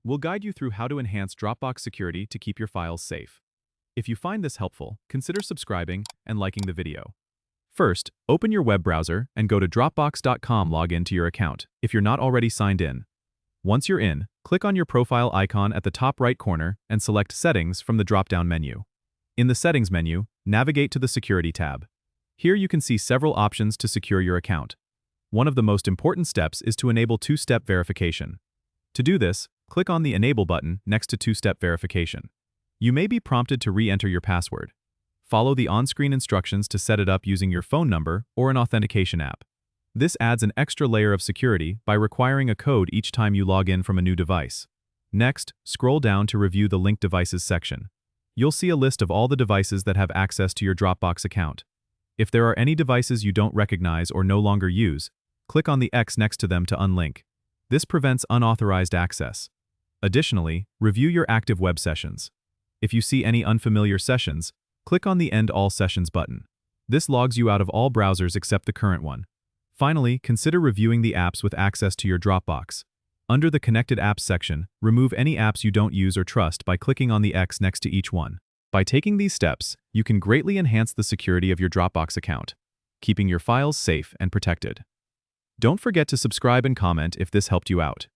we'll guide you through how to enhance Dropbox security to keep your files safe. If you find this helpful, consider subscribing and liking the video. First, open your web browser and go to Dropbox.com. Log into your account if you're not already signed in. Once you're in, click on your profile icon at the top right corner and select Settings from the drop-down menu. In the Settings menu, navigate to the Security tab. Here you can see several options to secure your account. One of the most important steps is to enable two-step verification. To do this, click on the Enable button next to two-step verification. You may be prompted to re-enter your password. Follow the on-screen instructions to set it up using your phone number or an authentication app. This adds an extra layer of security by requiring a code each time you log in from a new device. Next, scroll down to review the Linked Devices section. You'll see a list of all the devices that have access to your Dropbox account. If there are any devices you don't recognize or no longer use, click on the X next to them to unlink. This prevents unauthorized access. Additionally, review your active web sessions. If you see any unfamiliar sessions, click on the End All Sessions button. This logs you out of all browsers except the current one. Finally, consider reviewing the apps with access to your Dropbox. Under the Connected Apps section, remove any apps you don't use or trust by clicking on the X next to each one. By taking these steps, you can greatly enhance the security of your Dropbox account, keeping your files safe and protected. Don't forget to subscribe and comment if this helped you out.